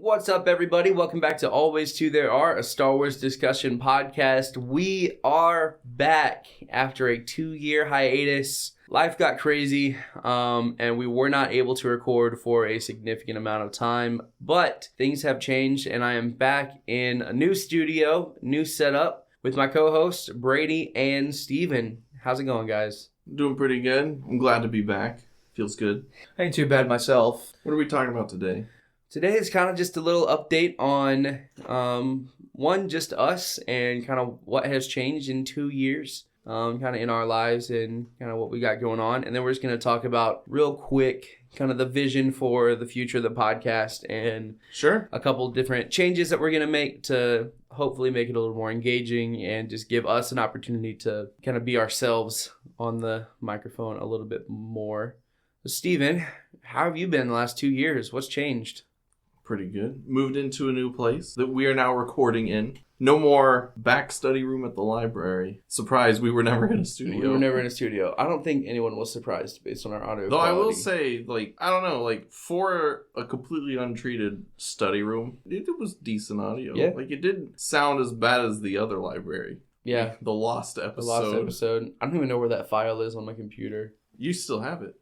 What's up, everybody? Welcome back to Always Two There Are, a Star Wars discussion podcast. We are back after a 2-year hiatus. Life got crazy, and we were not able to record for a significant amount of time, but things have changed, and I am back in a new studio, new setup, with my co-hosts, Brady and Steven. How's it going, guys? Doing pretty good. I'm glad to be back. Feels good. Ain't too bad myself. What are we talking about today? Today is kind of just a little update on, just us and kind of what has changed in 2 years, kind of in our lives and kind of what we got going on. And then we're just going to talk about real quick kind of the vision for the future of the podcast and a couple different changes that we're going to make to hopefully make it a little more engaging and just give us an opportunity to kind of be ourselves on the microphone a little bit more. So Steven, how have you been the last 2 years? What's changed? Pretty good. Moved into a new place that we are now recording in. No more back study room at the library. Surprise, we were never in a studio. We were never in a studio. I don't think anyone was surprised based on our audio Though quality. I will say, I don't know, for a completely untreated study room, it was decent audio. Yeah. It didn't sound as bad as the other library. Yeah. The Lost episode. The Lost episode. I don't even know where that file is on my computer. You still have it.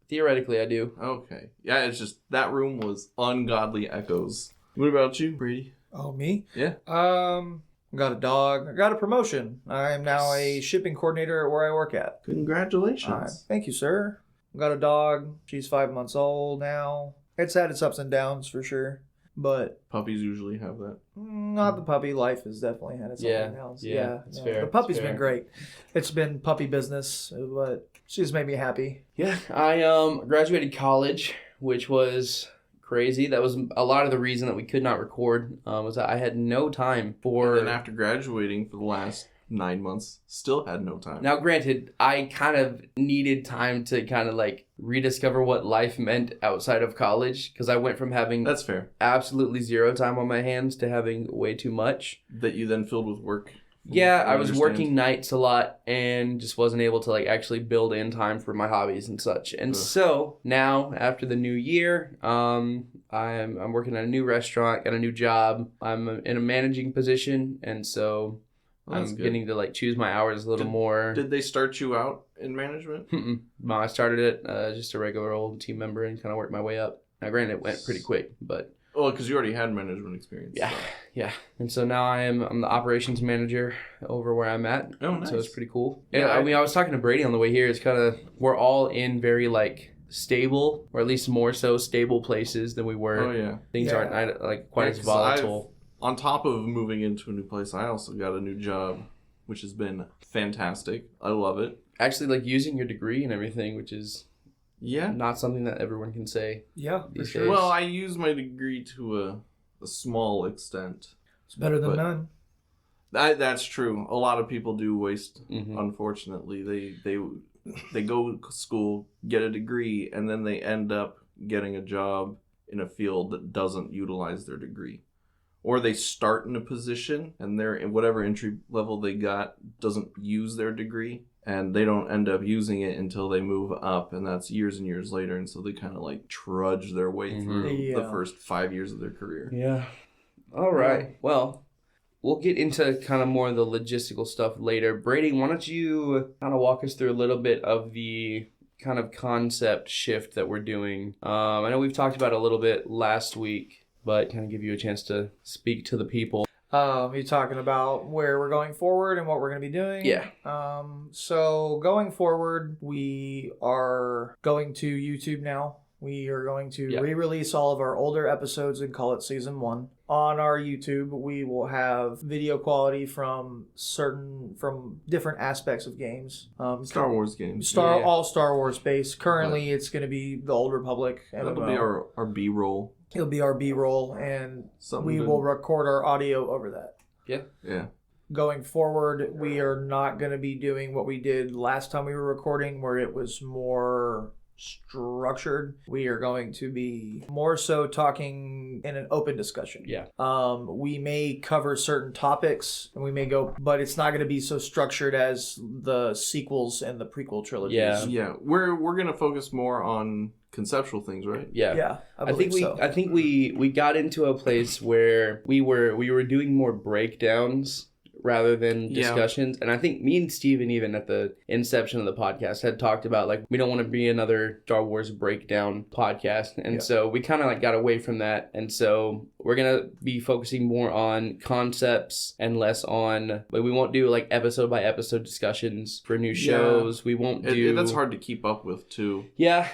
Theoretically, I do. Okay. Yeah, it's just that room was ungodly echoes. What about you, Brady? Oh, me? Yeah. Got a dog. I got a promotion. I am now a shipping coordinator at where I work at. Congratulations. Thank you, sir. Got a dog. She's 5 months old now. It's had its ups and downs for sure, but Puppies usually have that. not the puppy. Life has definitely had its ups and downs. Yeah, it's fair. The puppy's It's fair. been great. It's been puppy business, but she's made me happy. Yeah, I graduated college, which was crazy. That was a lot of the reason that we could not record, was that I had no time for... And then after graduating for the last 9 months, still had no time. Now, granted, I kind of needed time to kind of rediscover what life meant outside of college, because I went from having That's fair. absolutely zero time on my hands to having way too much. That you then filled with work. Yeah, I was working nights a lot and just wasn't able to actually build in time for my hobbies and such. And so now, after the new year, I'm working at a new restaurant, got a new job. I'm in a managing position, and so I'm getting to choose my hours a little more. Did they start you out in management? No, I started it just a regular old team member and kind of worked my way up. Now, granted, it went pretty quick, but... Well, because you already had management experience. Yeah. And so now I'm the operations manager over where I'm at. Oh, nice. So it's pretty cool. Yeah, I was talking to Brady on the way here. It's kind of, we're all in very stable, or at least more so stable places than we were. Oh, yeah. Things aren't quite as volatile. On top of moving into a new place, I also got a new job, which has been fantastic. I love it. Actually, using your degree and everything, which is... Yeah. Not something that everyone can say. Yeah, for sure. days. Well, I use my degree to a small extent. It's better than none. That's true. A lot of people do waste, Mm-hmm. unfortunately. They go to school, get a degree, and then they end up getting a job in a field that doesn't utilize their degree. Or they start in a position, and they're in whatever entry level they got doesn't use their degree. And they don't end up using it until they move up, and that's years and years later. And so they kind of trudge their way through the first 5 years of their career. Yeah. All right. Well, we'll get into kind of more of the logistical stuff later. Brady, why don't you kind of walk us through a little bit of the kind of concept shift that we're doing? I know we've talked about it a little bit last week, but kind of give you a chance to speak to the people. You're talking about where we're going forward and what we're going to be doing? Yeah. So going forward, we are going to YouTube now. We are going to re-release all of our older episodes and call it Season 1. On our YouTube, we will have video quality from different aspects of games. Star Wars games. All Star Wars based. Currently, it's going to be the Old Republic. That'll be our B-roll. It'll be our B-roll, and we will record our audio over that. Yeah. Going forward, we are not going to be doing what we did last time we were recording, where it was more structured. We are going to be more so talking in an open discussion. Yeah. We may cover certain topics, and we may go, but it's not going to be so structured as the sequels and the prequel trilogies. Yeah. Yeah. We're going to focus more on conceptual things, right? Yeah. Yeah, I think we got into a place where we were doing more breakdowns rather than discussions. And I think me and Steven, even at the inception of the podcast, had talked about like we don't want to be another Star Wars breakdown podcast. And so we kind of like got away from that. And so we're gonna be focusing more on concepts and less on like we won't do like episode by episode discussions for new shows. We won't do that's hard to keep up with too. Yeah.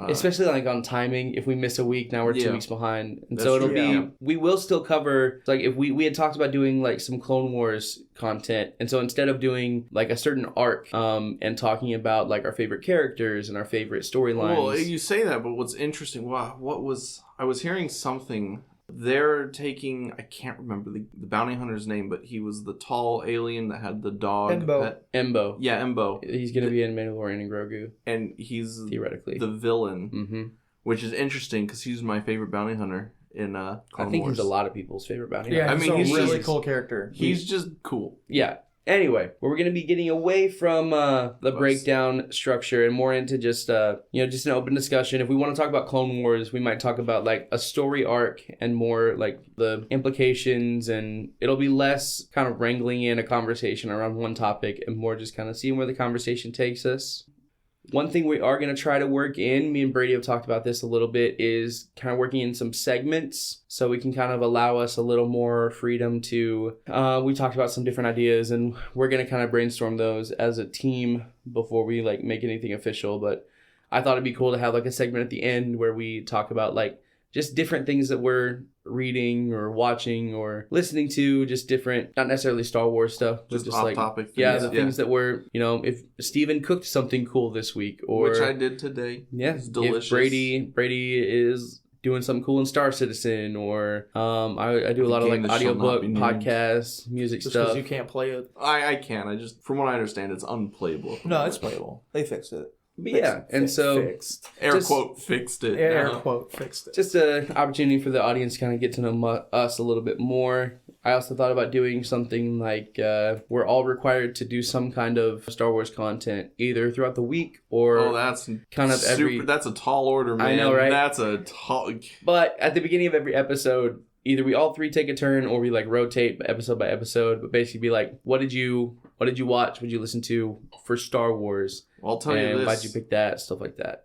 Especially like on timing. If we miss a week, now we're 2 weeks behind. And so it'll be, we will still cover, like if we had talked about doing like some Clone Wars content. And so instead of doing like a certain arc and talking about like our favorite characters and our favorite storylines. Well, you say that, but what's interesting, I was hearing something. They're taking, I can't remember the bounty hunter's name, but he was the tall alien that had the dog. Embo. Yeah, Embo. He's going to be in Mandalorian and Grogu. And he's theoretically the villain, which is interesting because he's my favorite bounty hunter in Clone Wars. I think he's a lot of people's favorite bounty hunter. Yeah, he's a really cool character. He's just cool. Yeah. Anyway, we're going to be getting away from the breakdown structure and more into just just an open discussion. If we want to talk about Clone Wars, we might talk about like a story arc and more like the implications, and it'll be less kind of wrangling in a conversation around one topic and more just kind of seeing where the conversation takes us. One thing we are going to try to work in, me and Brady have talked about this a little bit, is kind of working in some segments so we can kind of allow us a little more freedom to, we talked about some different ideas and we're going to kind of brainstorm those as a team before we like make anything official. But I thought it'd be cool to have like a segment at the end where we talk about like just different things that we're reading or watching or listening to, just different, not necessarily Star Wars stuff, but just like topic things. Yeah, the things that were, if Steven cooked something cool this week, or which I did today. Yeah, it's delicious. If Brady is doing something cool in Star Citizen, or I do a lot of like audiobook, podcasts, music just stuff. Because you can't play it. I can. I just, from what I understand, it's unplayable. No, it's playable. They fixed it. But yeah, and so fixed. Air quote fixed it. Air quote fixed it. Just an opportunity for the audience to kind of get to know us a little bit more. I also thought about doing something like we're all required to do some kind of Star Wars content either throughout the week or that's kind of that's a tall order, man. I know, right? That's a tall. But at the beginning of every episode, either we all three take a turn or we like rotate episode by episode, but basically be like, what did you watch? What did you listen to for Star Wars? Well, I'll tell you this. Why'd you pick that? Stuff like that.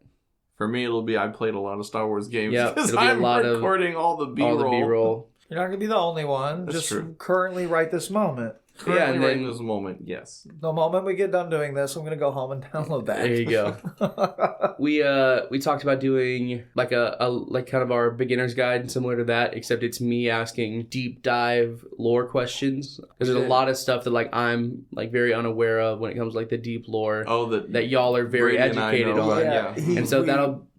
For me, it'll be I played a lot of Star Wars games. Yeah, because it'll be I'm a lot recording all the B-roll. You're not going to be the only one. That's just true. Currently right this moment. Currently right in this moment, yes. The moment we get done doing this, I'm going to go home and download that. There you go. We talked about doing like a kind of our beginner's guide similar to that, except it's me asking deep dive lore questions. Because there's a lot of stuff that like I'm like very unaware of when it comes to like the deep lore. That y'all are very Brady educated on. Yeah. And so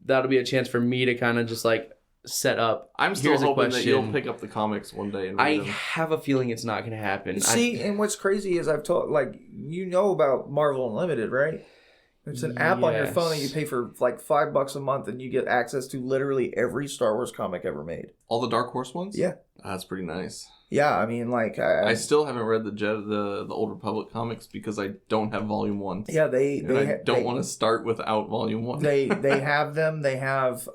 that'll be a chance for me to kind of just like set up. I'm still hoping that you'll pick up the comics one day and read them. I have a feeling it's not going to happen. See, and what's crazy is I've told, like, you know about Marvel Unlimited, right? It's an app on your phone that you pay for like $5 a month and you get access to literally every Star Wars comic ever made. All the Dark Horse ones? Yeah. That's pretty nice. Yeah, I mean, like... I still haven't read the Old Republic comics because I don't have Volume 1. Yeah, I don't want to start without Volume 1. They have them. They have...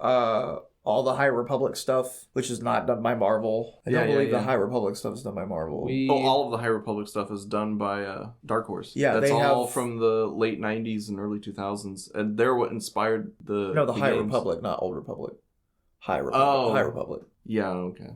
all the High Republic stuff, which is not done by Marvel. I don't believe the High Republic stuff is done by Marvel. All of the High Republic stuff is done by Dark Horse. Yeah, that's all from the late 90s and early 2000s. And they're what inspired the High games. Republic, not Old Republic. High Republic. Oh. High Republic. Yeah, okay.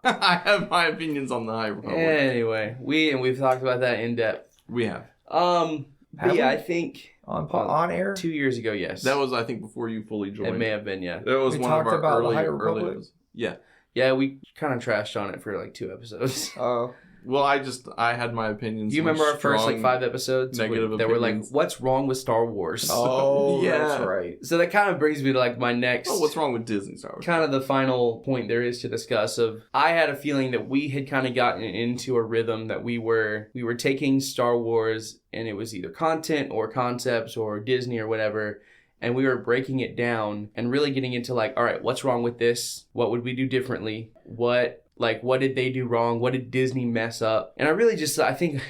I have my opinions on the High Republic. Anyway, we've talked about that in depth. We have. I think... On air? 2 years ago, yes. That was, I think, before you fully joined. It may have been, yeah. That was one of our early. Yeah. Yeah, we kind of trashed on it for like 2 episodes. Oh. Well, I had my opinions. Do you remember our first like 5 episodes that were like, what's wrong with Star Wars? Oh, yeah. That's right. So that kind of brings me to like my next... Oh, what's wrong with Disney Star Wars? Kind of the final point there is to discuss of, I had a feeling that we had kind of gotten into a rhythm that we were taking Star Wars and it was either content or concepts or Disney or whatever, and we were breaking it down and really getting into like, all right, what's wrong with this? What would we do differently? What did they do wrong? What did Disney mess up? And I think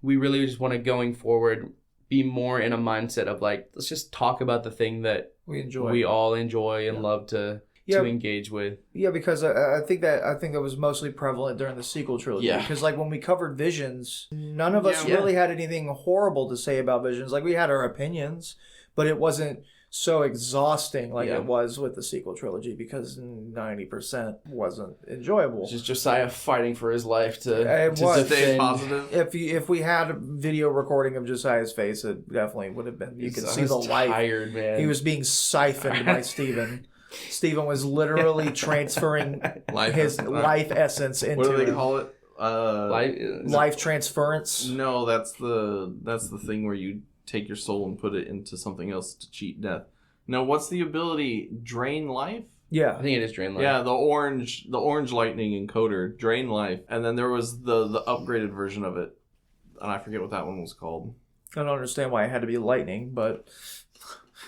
we really just want to, going forward, be more in a mindset of like, let's just talk about the thing that we all enjoy and love to engage with. Yeah, because I think that was mostly prevalent during the sequel trilogy. Yeah. Because like when we covered Visions, none of us really had anything horrible to say about Visions. Like we had our opinions, but it wasn't so exhausting like it was with the sequel trilogy because 90% wasn't enjoyable. It's just Josiah fighting for his life to stay positive. If we had a video recording of Josiah's face, it definitely would have been. You could see the life. Tired, man. He was being siphoned by Steven. Steven was literally transferring his life essence into. What do they call it? Life transference. No, that's the thing where you take your soul and put it into something else to cheat death. Now, what's the ability? Drain life? Yeah, I think it is drain life. Yeah, the orange lightning encoder, drain life, and then there was the upgraded version of it, and I forget what that one was called. I don't understand why it had to be lightning, but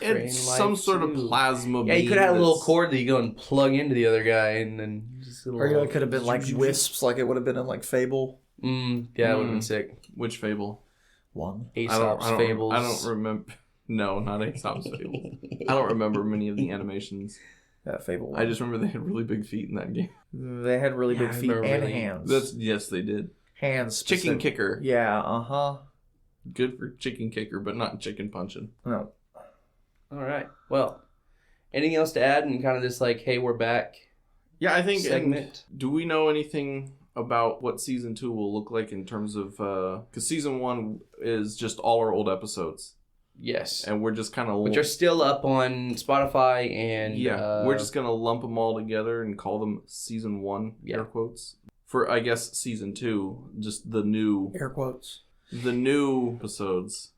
it's some sort of plasma. Yeah, you could have a little cord that you go and plug into the other guy, and then just or it could have been like wisps, like it would have been in like Fable. Yeah, it would have been sick. Which Fable? One. Aesop's Fables. I don't remember. No, not Aesop's Fables. I don't remember many of the animations. Fable 1. I just remember they had really big feet in that game. They had really big feet and hands. Yes, they did. Hands. Specific. Chicken kicker. Yeah, Good for chicken kicker, but not chicken punching. No. All right. Well, anything else to add? And kind of this like, hey, we're back. Yeah, I think. Segment. Do we know anything about what season 2 will look like in terms of? Because season 1 is just all our old episodes. Yes. And we're just kind of... Which are still up on Spotify and... Yeah, we're just going to lump them all together and call them season 1, air quotes. For, I guess, season 2, just the new... Air quotes. The new episodes.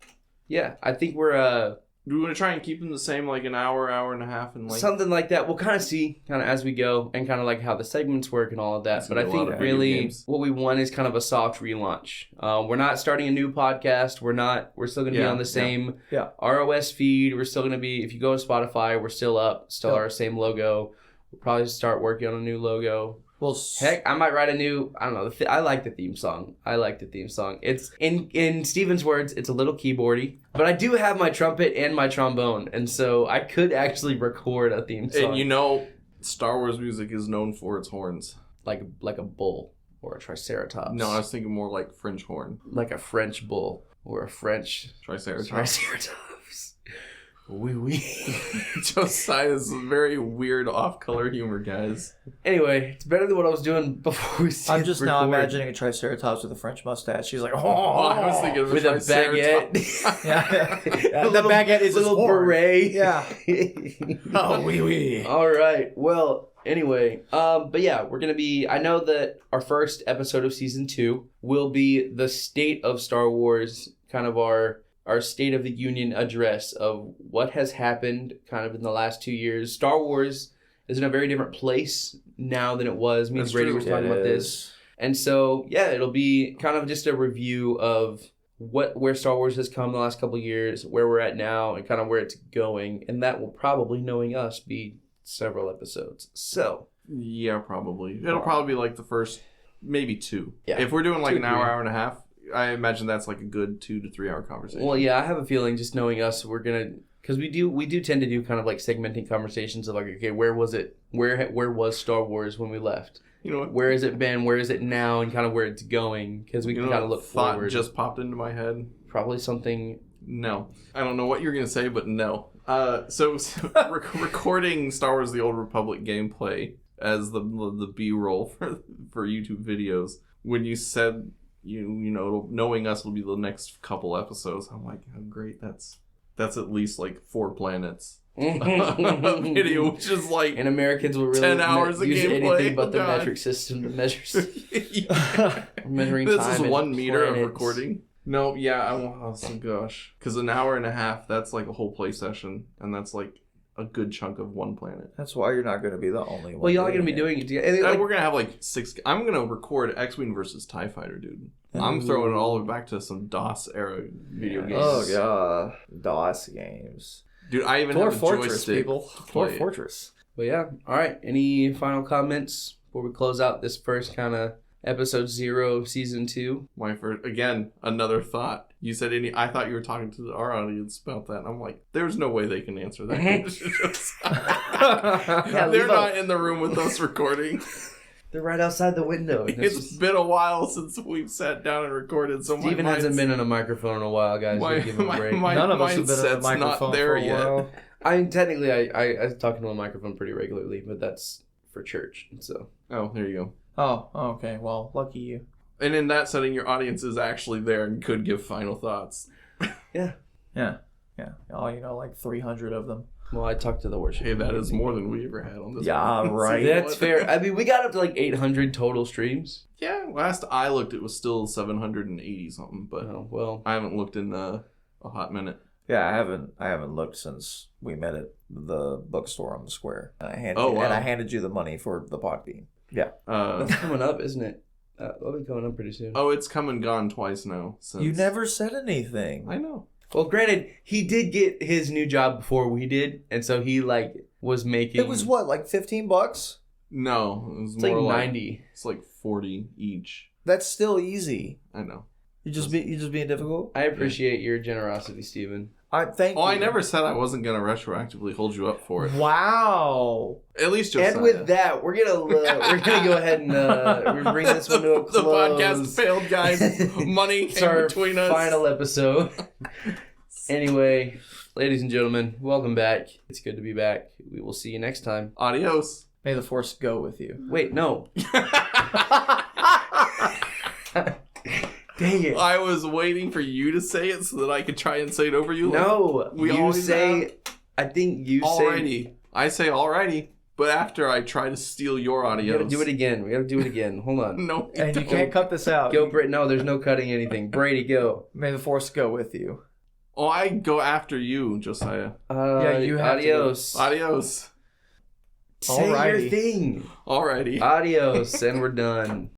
Yeah, I think we're... Do we want to try and keep them the same, like an hour and a half? And like something like that. We'll kind of see as we go and kind of like how the segments work and all of that. But I think really what we want is kind of a soft relaunch. We're not starting a new podcast. We're still going to be on the same ROS feed. We're still going to be, if you go to Spotify, we're still up, still our same logo. We'll probably start working on a new logo. Well, heck, I might write a new, I don't know, I like the theme song. It's, in Steven's words, it's a little keyboardy. But I do have my trumpet and my trombone, and so I could actually record a theme song. And you know, Star Wars music is known for its horns. Like a bull or a triceratops. No, I was thinking more like French horn. Like a French bull or a French... Triceratops. Oui, oui. Josiah's very weird off-color humor, guys. Anyway, it's better than what I was doing before we started. I'm just now imagining a Triceratops with a French mustache. She's like, I was thinking of with a baguette. Yeah. The baguette is a little beret. Yeah. Oh, oui, oui. All right. Well, anyway, but yeah, we're going to be, I know that our first episode of season 2 will be the state of Star Wars, kind of our State of the Union address of what has happened kind of in the last 2 years. Star Wars is in a very different place now than it was. Me and Brady were talking about this. And so, yeah, it'll be kind of just a review of where Star Wars has come the last couple of years, where we're at now, and kind of where it's going. And that will probably, knowing us, be several episodes. So. Yeah, probably. It'll probably be like the first, maybe 2. Yeah. If we're doing like an hour and a half, I imagine that's like a good 2 to 3 hour conversation. Well, yeah, I have a feeling just knowing us, we're gonna, because we do tend to do kind of like segmenting conversations of like, okay, where was it? Where was Star Wars when we left? You know what? Where has it been? Where is it now? And kind of where it's going, because we can kind of look forward. Just popped into my head. Probably something. No, I don't know what you're gonna say, but no. So recording Star Wars: The Old Republic gameplay as the B-roll for YouTube videos. When you said. You know, knowing us will be the next couple episodes. I'm like, oh great, that's at least like 4 planets video, which is like, and Americans will really 10 hours of use gameplay. Anything but the metric system to measure. Measuring this time. This is 1 meter planets. of recording. No, yeah, oh gosh, because an hour and a half, that's like a whole play session, and that's like a good chunk of 1 planet. That's why you're not going to be the only one. Well, y'all are going to be doing it together. Like, we're going to have like 6. I'm going to record X-Wing versus TIE Fighter, dude. I'm throwing it all the way back to some DOS era video games. Oh, God. DOS games. Dude, I even have a joystick. People. Dwarf Fortress. But yeah, all right. Any final comments before we close out this first kind of Episode 0, Season 2. My first, again, another thought. You said I thought you were talking to our audience about that. And I'm like, there's no way they can answer that. They're not in the room with us recording. They're right outside the window. It's been a while since we've sat down and recorded. So Steven hasn't been in a microphone in a while, guys. Give him a break. None of us have been in a microphone for a while. I technically, I talk into a microphone pretty regularly, but that's for church. So. Oh, there you go. Oh, okay. Well, lucky you. And in that setting, your audience is actually there and could give final thoughts. Yeah. Oh, like 300 of them. Well, I talked to the worship. Hey, that is more than we ever had on this. Yeah, right. That's fair. I mean, we got up to like 800 total streams. Yeah, last I looked, it was still 780 something, but well, I haven't looked in a hot minute. Yeah, I haven't looked since we met at the bookstore on the square. And I handed you the money for the Podbean. Yeah. That's coming up, isn't it? That'll be coming up pretty soon. Oh, it's come and gone twice now. Since... You never said anything. I know. Well, granted, he did get his new job before we did, and so he was making. It was what, like $15? No, it was it's more like 90. It's like 40 each. That's still easy. I know. You just being difficult. I appreciate your generosity, Steven. Thank you. I never said I wasn't gonna retroactively hold you up for it. Wow. At least Josiah. And with that, we're gonna go ahead and bring this one to a close. The podcast failed, guys. Money came between us. Final episode. Anyway, ladies and gentlemen, welcome back. It's good to be back. We will see you next time. Adios. May the force go with you. Wait, no. Dang it. I was waiting for you to say it so that I could try and say it over you. No, we you say. Have. I think you alrighty. say. I say alrighty, but after I try to steal your audio. We gotta do it again. Hold on. No, and you can't cut this out. Go, Brady. No, there's no cutting anything. Brady, go. May the force go with you. Oh, I go after you, Josiah. Yeah, you have adios. Adios. Say your thing. Alrighty. Adios, and we're done.